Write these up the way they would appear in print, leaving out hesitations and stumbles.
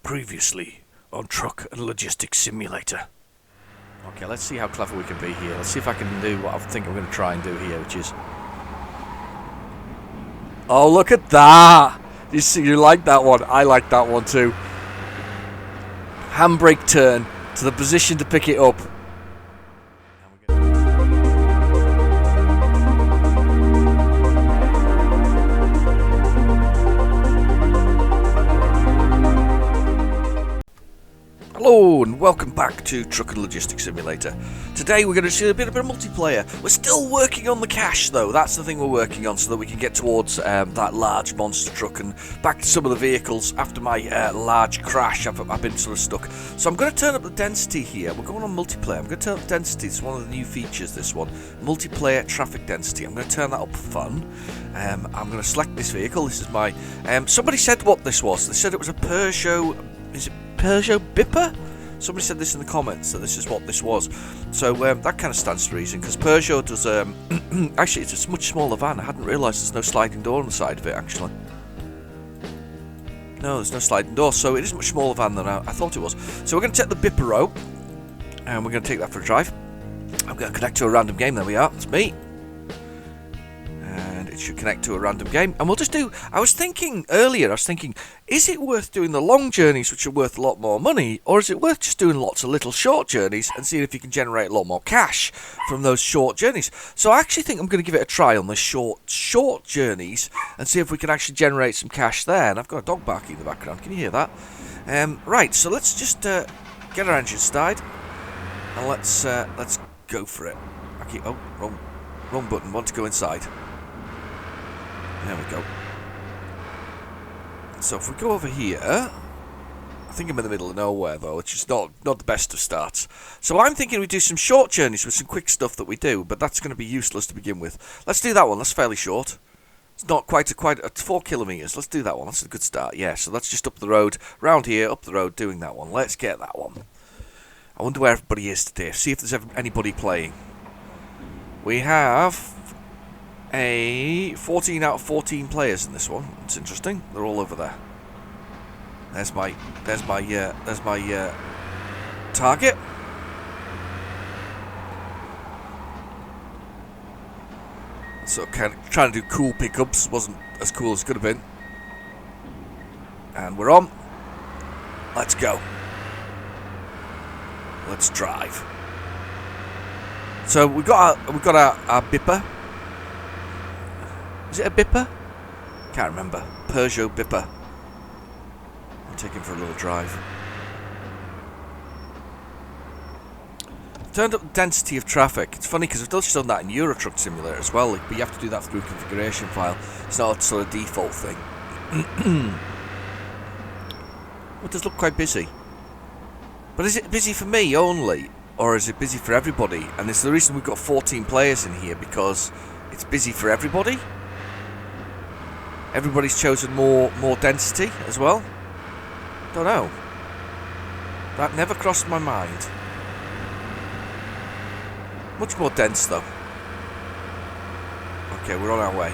Previously on Truck and Logistics Simulator. Okay, let's see how clever we can be here. Let's see if I can do what I think I'm going to try and do here, which is... Oh, look at that! You see, you like that one? I like that one too. Handbrake turn to the position to pick it up. Hello and welcome back to Truck and Logistics Simulator. Today we're going to do a bit of multiplayer. We're still working on the cash though, that's the thing we're working on, so that we can get towards that large monster truck and back to some of the vehicles after my large crash. I've been sort of stuck. So I'm going to turn up the density here. We're going on multiplayer. I'm going to turn up the density. It's one of the new features, this one. Multiplayer traffic density. I'm going to turn that up for fun. I'm going to select this vehicle. This is my... somebody said what this was. They said it was a Peugeot... Is it Peugeot Bipper? Somebody said this in the comments, that this is what this was. So that kind of stands to reason, because Peugeot does... actually, it's a much smaller van. I hadn't realised there's no sliding door on the side of it, actually. No, there's no sliding door, so it is a much smaller van than I thought it was. So we're going to take the Bipper, and we're going to take that for a drive. I'm going to connect to a random game. There we are. It's me. And it should connect to a random game. And we'll just do... I was thinking earlier, is it worth doing the long journeys, which are worth a lot more money, or is it worth just doing lots of little short journeys and seeing if you can generate a lot more cash from those short journeys? So I actually think I'm going to give it a try on the short journeys and see if we can actually generate some cash there. And I've got a dog barking in the background. Can you hear that? Right, so let's just get our engine started and let's go for it. Okay, oh, wrong button. Want to go inside. There we go. So if we go over here, I think I'm in the middle of nowhere though, which is not the best of starts. So I'm thinking we do some short journeys with some quick stuff that we do, but that's going to be useless to begin with. Let's do that one. That's fairly short. It's not quite 4 kilometres. Let's do that one. That's a good start. Yeah, so that's just up the road, round here, up the road, doing that one. Let's get that one. I wonder where everybody is today. See if there's anybody playing. We have... 14 out of 14 players in this one. It's interesting. They're all over there. There's my target. So kind of trying to do cool pickups wasn't as cool as it could have been. And we're on. Let's go. Let's drive. So we've got our Bipper. Is it a Bipper? Can't remember. Peugeot Bipper. I'm taking for a little drive. Turned up the density of traffic. It's funny because we've just done that in Euro Truck Simulator as well, but you have to do that through a configuration file. It's not a sort of default thing. It does look quite busy. But is it busy for me only? Or is it busy for everybody? And it's the reason we've got 14 players in here, because it's busy for everybody. Everybody's chosen more density as well. Don't know. That never crossed my mind. Much more dense though. Okay, we're on our way.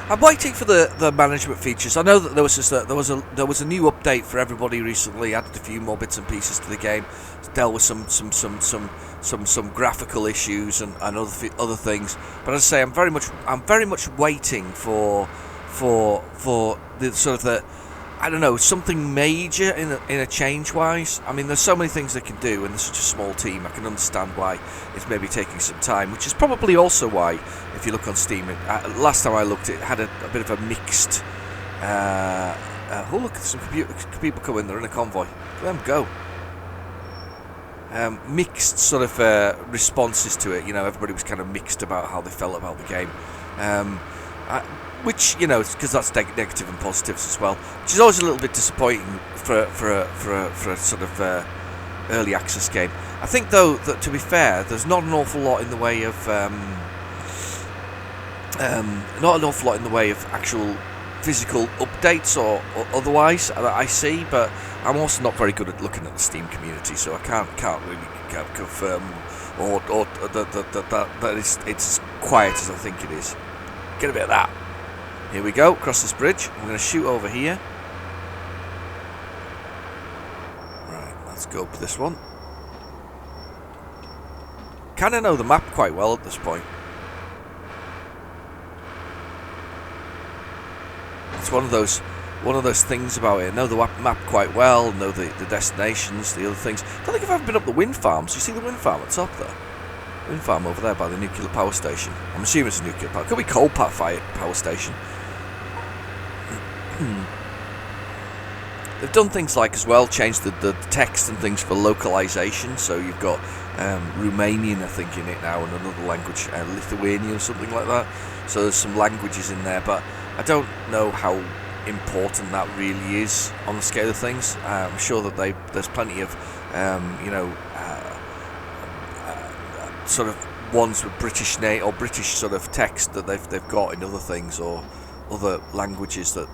I'm waiting for the management features. I know that there was a new update for everybody recently. Added a few more bits and pieces to the game. Dealt with some graphical issues and other things. But as I say, I'm very much waiting for the sort of the, I don't know, something major in a change wise. I mean, there's so many things they can do, and there's such a small team. I can understand why it's maybe taking some time, which is probably also why, if you look on Steam, last time I looked, it had a bit of a mixed. Oh, look, some people coming. They're in a convoy. Let them go. Mixed sort of responses to it. You know, everybody was kind of mixed about how they felt about the game. Which, you know, because that's negative and positives as well, which is always a little bit disappointing for a sort of early access game. I think though that, to be fair, there's not an awful lot in the way of actual physical updates or otherwise that I see, but I'm also not very good at looking at the Steam community, so I can't really confirm or that it's as quiet as I think it is. Get a bit of that. Here we go, across this bridge. I'm going to shoot over here. go up to this one. Kind of know the map quite well at this point. It's one of those things about it. I know the map quite well, know the destinations, the other things. I don't think I've ever been up the wind farms. You see the wind farm at the top there? Wind farm over there by the nuclear power station. I'm assuming it's a nuclear power. Could be coal-fired power station. They've done things like as well, changed the text and things for localization. So you've got Romanian, I think, in it now, and another language, Lithuanian or something like that. So there's some languages in there, but I don't know how important that really is on the scale of things. I'm sure that there's plenty of, sort of ones with British name or British sort of text that they've got in other things or other languages that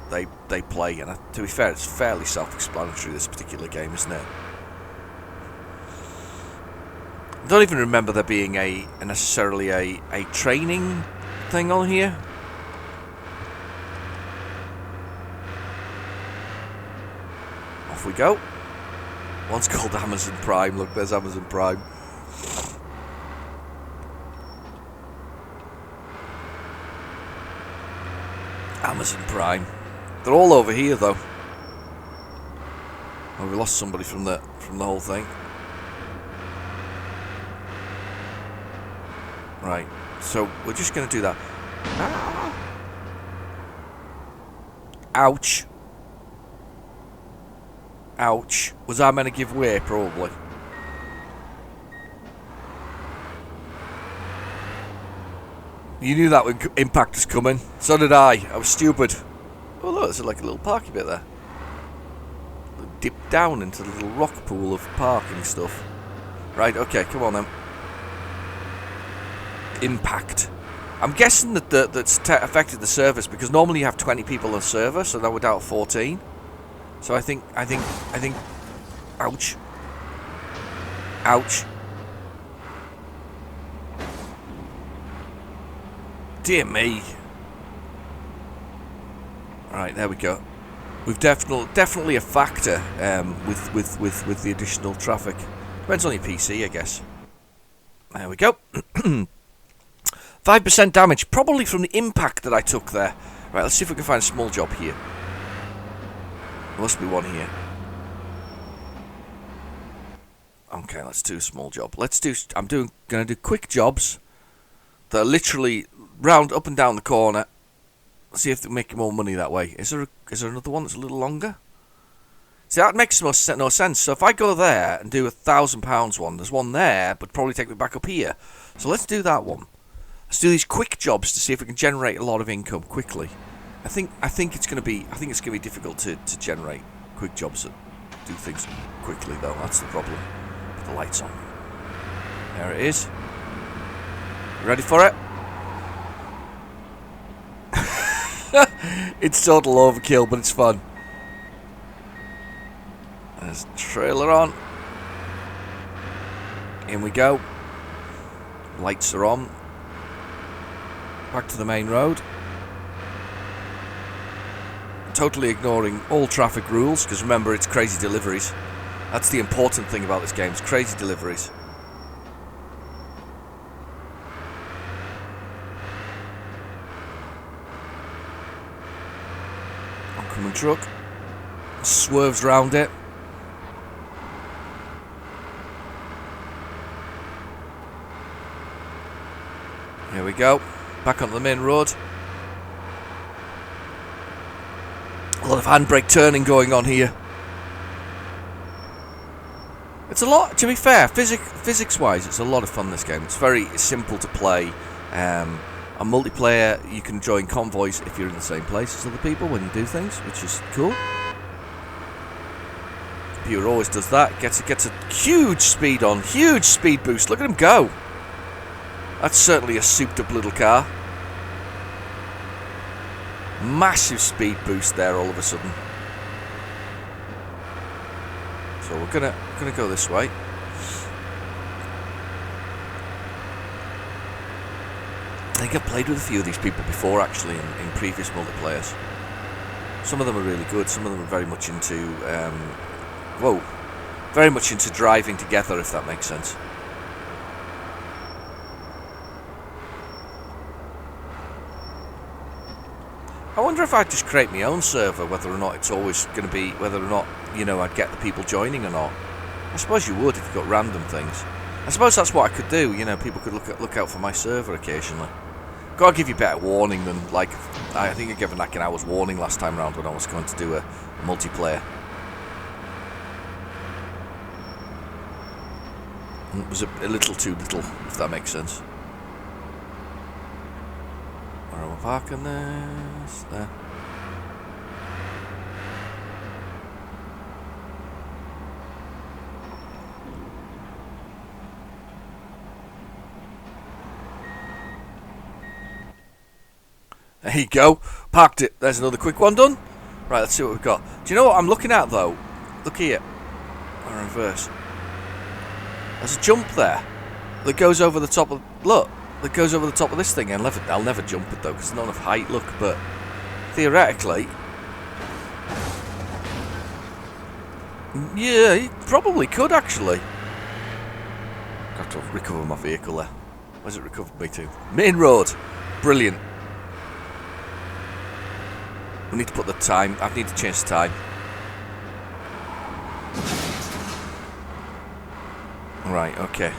they play. And to be fair, it's fairly self-explanatory, this particular game, isn't it? I don't even remember there being necessarily a training thing on here. Off we go. One's called Amazon Prime. Look, there's Amazon Prime. Amazon Prime. They're all over here though. Oh, we lost somebody from the whole thing. Right. So we're just going to do that. Ouch. Ouch. Was I meant to give way? Probably. You knew that when impact was coming. So did I. I was stupid. Oh look, there's like a little parky bit there. Dip down into the little rock pool of parking stuff. Right, okay, come on then. Impact. I'm guessing that that's affected the service because normally you have 20 people on the server, so now we're down to 14. So I think. Ouch. Ouch. Dear me. Right, there we go. We've definitely a factor with the additional traffic. Depends on your PC, I guess. There we go. 5% damage, probably from the impact that I took there. Right, let's see if we can find a small job here. There must be one here. Okay, let's do a small job. I'm gonna do quick jobs that are literally round up and down the corner. See if they make more money that way. Is there another one that's a little longer? See, that makes no sense. So if I go there and do £1,000 one, there's one there, but probably take me back up here. So let's do that one. Let's do these quick jobs to see if we can generate a lot of income quickly. I think it's gonna be difficult to generate quick jobs that do things quickly though. That's the problem. Put the lights on. There it is. Ready for it? It's total overkill, but it's fun. There's a trailer on. In we go. Lights are on. Back to the main road. Totally ignoring all traffic rules, because remember, it's crazy deliveries. That's the important thing about this game, it's crazy deliveries. Oncoming truck. Swerves round it. Here we go. Back onto the main road. A lot of handbrake turning going on here. It's a lot, to be fair, physics-wise, it's a lot of fun, this game. It's very simple to play. On multiplayer, you can join convoys if you're in the same place as other people when you do things, which is cool. Computer always does that. Gets a huge speed on, huge speed boost. Look at him go. That's certainly a souped-up little car. Massive speed boost there all of a sudden. So we're gonna go this way. I think I've played with a few of these people before, actually, in previous multiplayers. Some of them are really good. Some of them are very much into. Whoa! very much into driving together, if that makes sense. I wonder if I'd just create my own server, whether or not it's always going to be, whether or not, you know, I'd get the people joining or not. I suppose you would if you got random things. I suppose that's what I could do, you know, people could look out for my server occasionally. Gotta give you better warning than, like, I think I gave like an hour's warning last time round when I was going to do a multiplayer. And it was a little too little, if that makes sense. Where am I parking this? There. There you go. Parked it. There's another quick one done. Right, let's see what we've got. Do you know what I'm looking at, though? Look here. I'll reverse. There's a jump there that goes over the top of... Look, that goes over the top of this thing. I'll never jump it, though, because there's not enough height. Look, but theoretically... Yeah, you probably could, actually. Got to recover my vehicle there. Where's it recovered me to? Main road. Brilliant. We need to put the time. I need to change the time. Right, okay.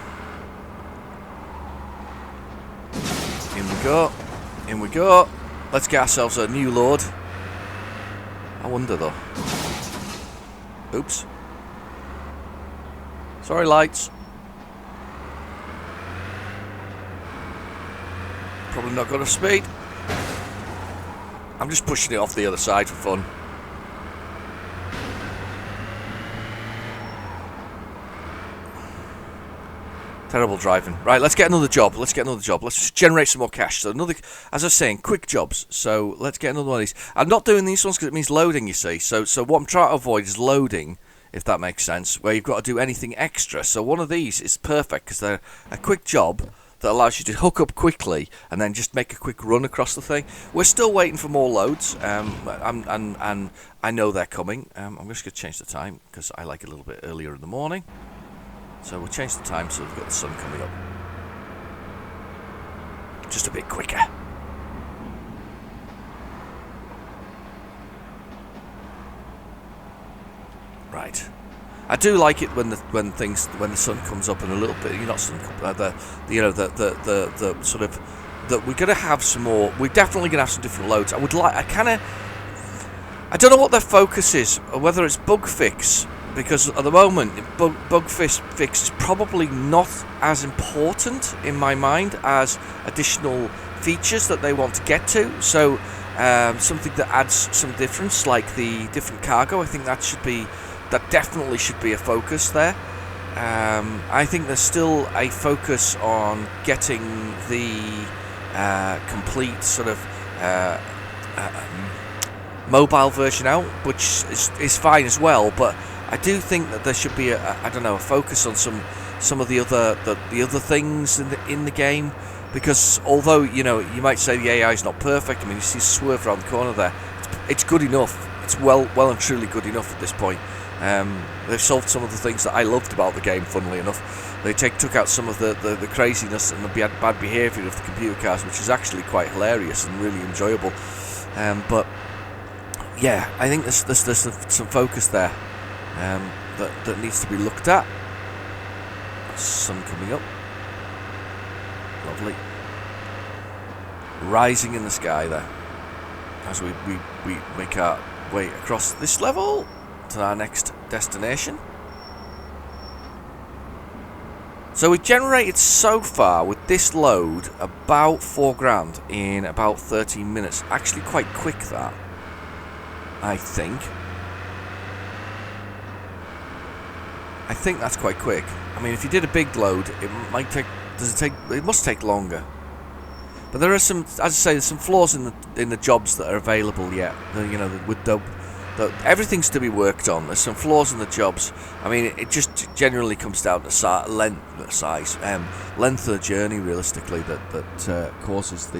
In we go. In we go. Let's get ourselves a new load. I wonder though. Oops. Sorry, lights. Probably not got enough speed. I'm just pushing it off the other side for fun. Terrible driving. Right, let's get another job. Let's just generate some more cash. So another, as I was saying, quick jobs. So let's get another one of these. I'm not doing these ones because it means loading, you see. So what I'm trying to avoid is loading, if that makes sense, where you've got to do anything extra. So one of these is perfect because they're a quick job that allows you to hook up quickly and then just make a quick run across the thing. We're still waiting for more loads, and I know they're coming. I'm just going to change the time because I like it a little bit earlier in the morning. So we'll change the time so we've got the sun coming up. Just a bit quicker. Right. I do like it when the sun comes up and a little bit, the sort of that we're gonna have some more. We're definitely gonna have some different loads. I don't know what their focus is, or whether it's bug fix, because at the moment bug fix is probably not as important in my mind as additional features that they want to get to. So something that adds some difference, like the different cargo. I think that definitely should be a focus there. I think there's still a focus on getting the complete sort of mobile version out, which is fine as well. But I do think that there should be a focus on some of the other things in the game, because although you might say the AI is not perfect. I mean, you see swerve around the corner there. It's good enough. It's well and truly good enough at this point. They've solved some of the things that I loved about the game, funnily enough. They took out some of the craziness and the bad behaviour of the computer cars, which is actually quite hilarious and really enjoyable. But yeah, I think there's some focus there that needs to be looked at. Sun coming up. Lovely. Rising in the sky there. As we make our way across this level to our next destination. So we generated so far with this load about 4 grand in about 13 minutes. Actually quite quick, that, I think. I think that's quite quick. I mean, if you did a big load, it must take longer. But there are some, as I say, there's some flaws in the jobs that are available yet. Everything's to be worked on. There's some flaws in the jobs. I mean, it just generally comes down to length of the journey, realistically, that causes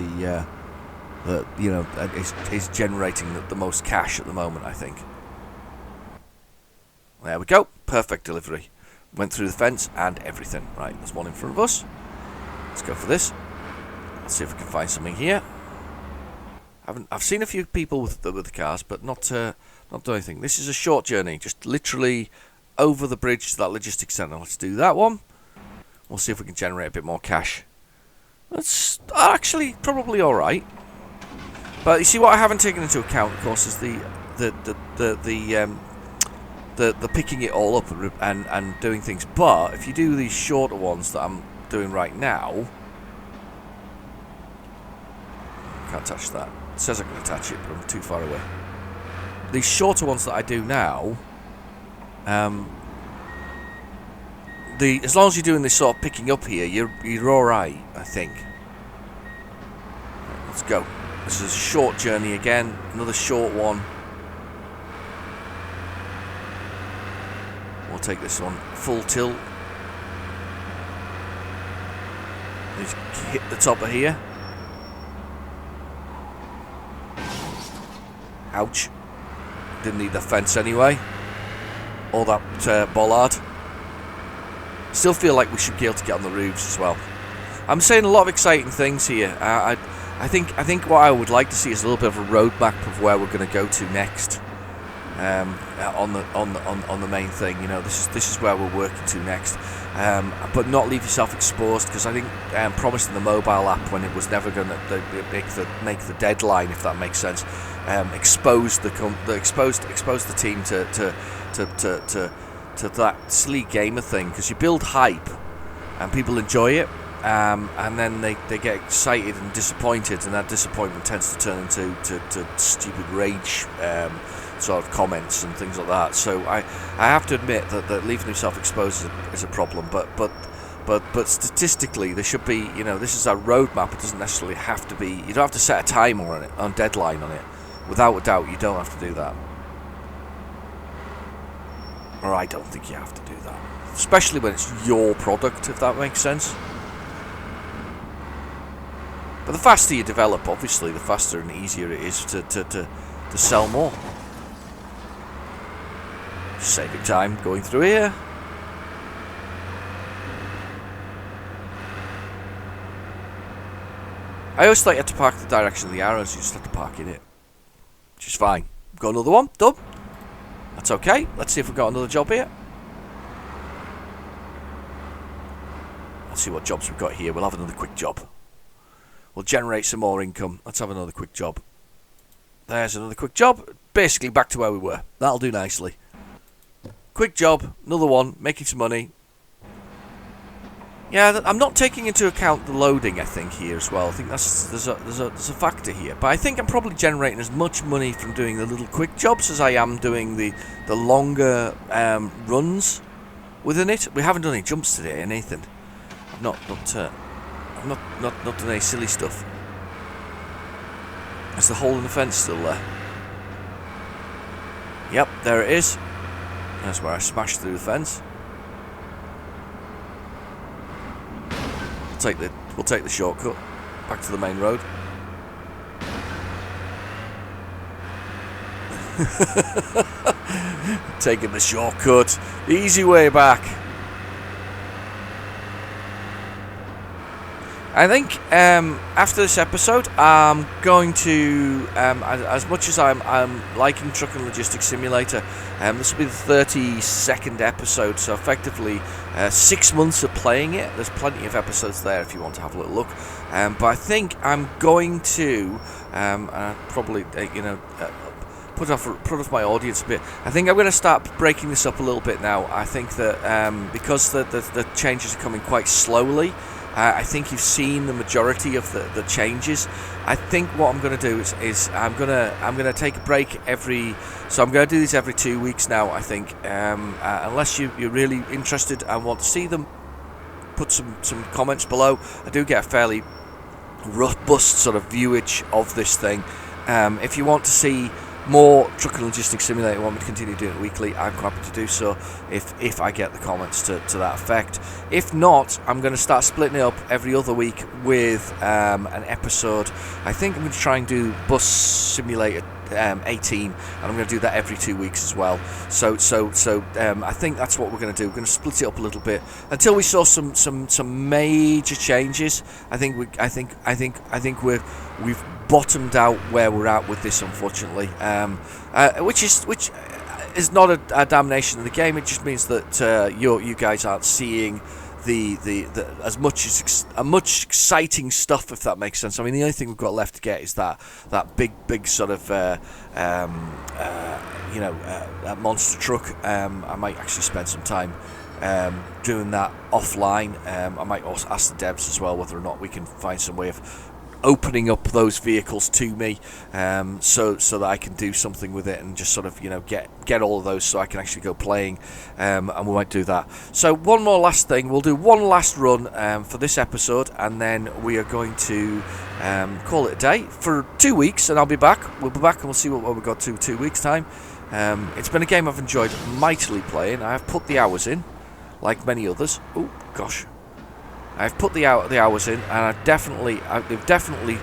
is generating the most cash at the moment, I think. There we go. Perfect delivery. Went through the fence and everything. Right, there's one in front of us. Let's go for this. Let's see if we can find something here. I've seen a few people with the cars, but not done anything. This is a short journey, just literally over the bridge to that logistics centre. Let's do that one. We'll see if we can generate a bit more cash. That's actually probably all right. But you see, what I haven't taken into account, of course, is the picking it all up and doing things. But if you do these shorter ones that I'm doing right now, can't touch that. It says I can attach it, but I'm too far away. These shorter ones that I do now, as long as you're doing this sort of picking up here, you're all right, I think. Right, let's go. This is a short journey again. Another short one. We'll take this one full tilt. Let's hit the top of here. Ouch. Didn't need the fence anyway. Or that bollard. Still feel like we should be able to get on the roofs as well. I'm saying a lot of exciting things here. I think what I would like to see is a little bit of a roadmap of where we're going to go to next. On the main thing, you know, this is where we're working to next. But not leave yourself exposed, because I think promising the mobile app when it was never going to make the deadline, if that makes sense, exposed the team to that silly gamer thing, because you build hype and people enjoy it, and then they get excited and disappointed, and that disappointment tends to turn into stupid rage sort of comments and things like that. So I have to admit that leaving himself exposed is a problem, but statistically there should be, you know, this is our roadmap. It doesn't necessarily have to be, you don't have to set a timer on it, on deadline on it. Without a doubt, you don't have to do that. Or I don't think you have to do that, especially when it's your product, if that makes sense. But the faster you develop, obviously, the faster and easier it is to sell more. Saving time going through here. I always thought you had to park the direction of the arrows. You just have to park in it, which is fine. Got another one done. That's okay. Let's see if we've got another job here. Let's see what jobs we've got here. We'll have another quick job. We'll generate some more income. Let's have another quick job. There's another quick job. Basically back to where we were. That'll do nicely. Quick job, another one, making some money. Yeah, I'm not taking into account the loading, I think, here as well. I think there's a factor here. But I think I'm probably generating as much money from doing the little quick jobs as I am doing the longer runs within it. We haven't done any jumps today, Nathan. I've not done any silly stuff. Is the hole in the fence still there? Yep, there it is. That's where I smashed through the fence. We'll take the shortcut back to the main road. Taking the shortcut, the easy way back. I think after this episode, I'm going to, as much as I'm liking Truck and Logistics Simulator, this will be the 32nd episode, so effectively 6 months of playing it. There's plenty of episodes there if you want to have a little look. But I think I'm going to probably, put off my audience a bit. I think I'm going to start breaking this up a little bit now. I think that because the changes are coming quite slowly. I think you've seen the majority of the changes. I think what I'm going to do is I'm going to take a break so I'm going to do these every 2 weeks now. I think unless you're really interested and want to see them, put some comments below. I do get a fairly robust sort of viewage of this thing. If you want to see more Truck and Logistics Simulator, want me to continue doing it weekly, I'm happy to do so if I get the comments to that effect. If not, I'm going to start splitting it up every other week with an episode. I think I'm going to try and do Bus Simulator 18, and I'm going to do that every 2 weeks as well. So I think that's what we're going to do. We're going to split it up a little bit until we saw some major changes. I think we've bottomed out where we're at with this, unfortunately, which is not a damnation of the game. It just means that you guys aren't seeing the as much exciting stuff, if that makes sense. I mean, the only thing we've got left to get is that big sort of that monster truck. I might actually spend some time doing that offline. I might also ask the devs as well whether or not we can find some way of opening up those vehicles to me, so that I can do something with it and just sort of get all of those so I can actually go playing, and we might do that. So one more last thing, we'll do one last run for this episode, and then we are going to call it a day for 2 weeks, and I'll be back. We'll be back and we'll see what we've got to 2 weeks time. It's been a game I've enjoyed mightily playing. I have put the hours in, like many others. Oh gosh. I've put the hours in, and they've definitely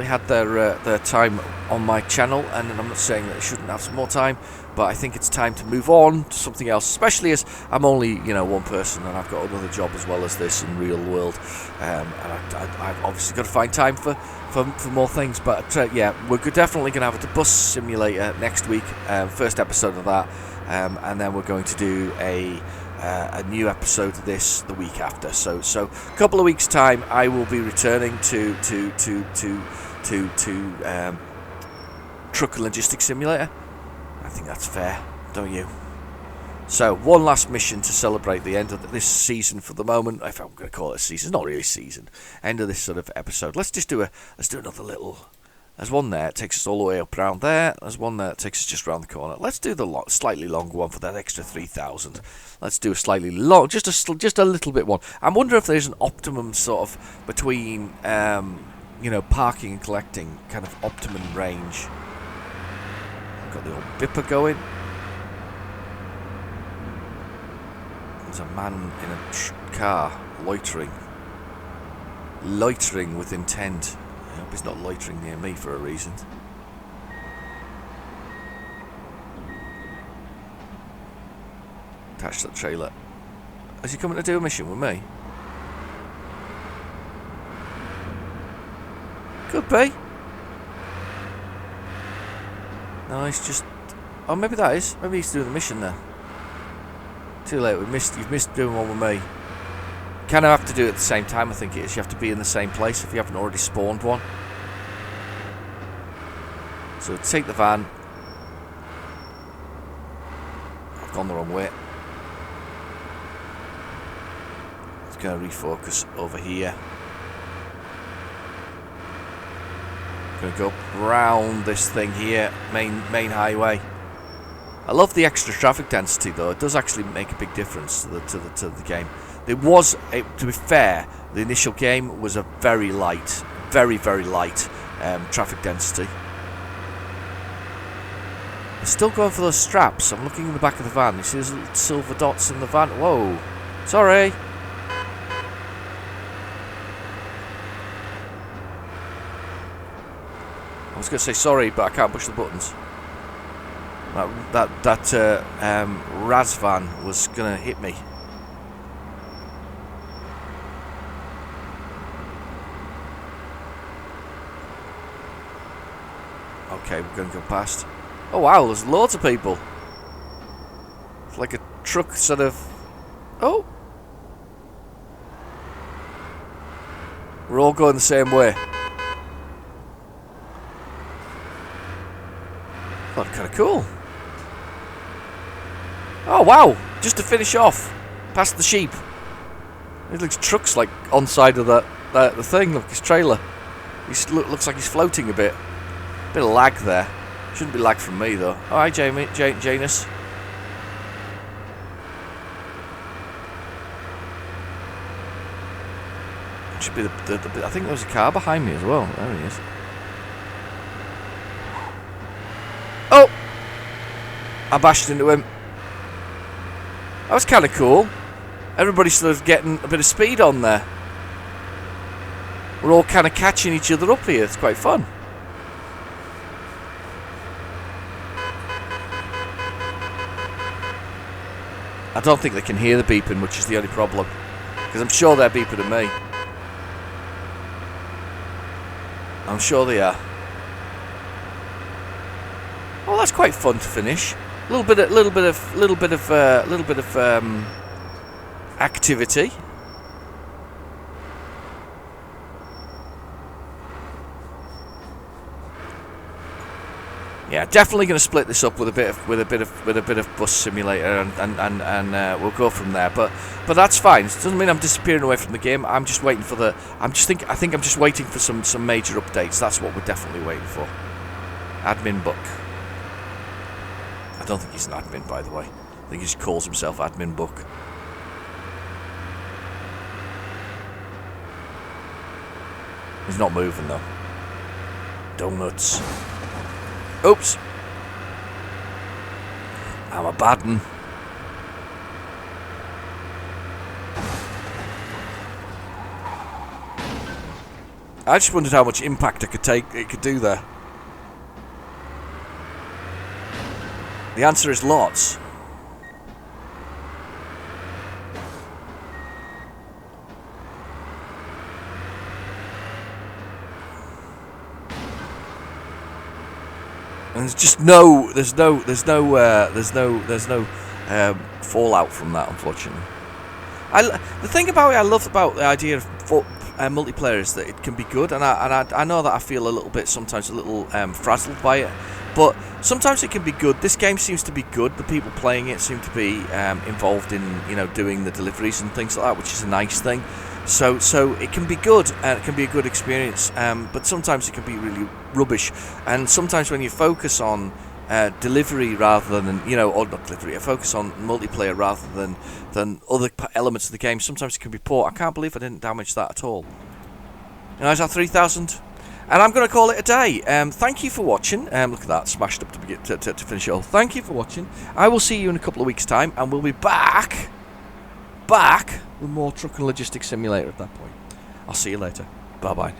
had their time on my channel. And I'm not saying that they shouldn't have some more time, but I think it's time to move on to something else. Especially as I'm only one person, and I've got another job as well as this in real world, and I've obviously got to find time for more things. But yeah, we're definitely going to have a bus simulator next week, first episode of that, and then we're going to do a new episode of this the week after. So a couple of weeks time, I will be returning to Truck and Logistics Simulator. I think that's fair, don't you? So one last mission to celebrate the end of this season for the moment. If I'm going to call it a season, it's not really a season. End of this sort of episode. Let's do another little. There's one there, it takes us all the way up around there. There's one there, it takes us just around the corner. Let's do the slightly longer one for that extra 3,000. Let's do a slightly long, just a little bit one. I'm wondering if there's an optimum sort of between, parking and collecting, kind of optimum range. I've got the old bipper going. There's a man in a car loitering with intent. I hope he's not loitering near me for a reason. Attach that trailer. Is he coming to do a mission with me? Could be. No, he's just... Oh, maybe that is. Maybe he's doing the mission there. Too late. You've missed doing one with me. Kind of have to do it at the same time, I think it is. You have to be in the same place if you haven't already spawned one. So take the van. I've gone the wrong way. It's going to refocus over here. Going to go round this thing here, main highway. I love the extra traffic density though. It does actually make a big difference to the game. It was, to be fair, the initial game was a very light, very light traffic density. They're still going for those straps. I'm looking in the back of the van. You see those little silver dots in the van? Whoa, sorry. I was going to say sorry, but I can't push the buttons. That Raz van was going to hit me. Okay, we're going to go past. Oh wow, there's loads of people. It's like a truck sort of... Oh! We're all going the same way. That's kind of cool. Oh wow, just to finish off, past the sheep. It looks trucks like on side of the thing. Look, his trailer. Looks like he's floating a bit. Bit of lag there. Shouldn't be lag from me though. Oh, hi Janus. Should be the I think there was a car behind me as well. There he is. Oh! I bashed into him. That was kind of cool. Everybody's sort of getting a bit of speed on there. We're all kind of catching each other up here. It's quite fun. don't think they can hear the beeping, which is the only problem. Because I'm sure they're beeping at me. I'm sure they are. Oh, that's quite fun to finish. A little bit of activity. Yeah, definitely going to split this up with a bit of bus simulator, and we'll go from there. But that's fine. It doesn't mean I'm disappearing away from the game. I'm just waiting for the. I think I'm just waiting for some major updates. That's what we're definitely waiting for. Admin Book. I don't think he's an admin, by the way. I think he just calls himself Admin Book. He's not moving though. Donuts. Oops. I'm a bad one. I just wondered how much impact it could do there. The answer is lots. And there's just no fallout from that, unfortunately. The thing about it I love about the idea of multiplayer is that it can be good, and I know that I feel a little bit sometimes frazzled by it, but sometimes it can be good. This game seems to be good. The people playing it seem to be involved in doing the deliveries and things like that, which is a nice thing. So it can be good, and it can be a good experience, but sometimes it can be really rubbish. And sometimes when you focus on delivery rather than, or not delivery, focus on multiplayer rather than other elements of the game, sometimes it can be poor. I can't believe I didn't damage that at all. There's our 3,000. And I'm going to call it a day. Thank you for watching. Look at that, smashed up to finish it all. Thank you for watching. I will see you in a couple of weeks' time, and we'll be back with more Truck and Logistics Simulator at that point. I'll see you later. Bye-bye.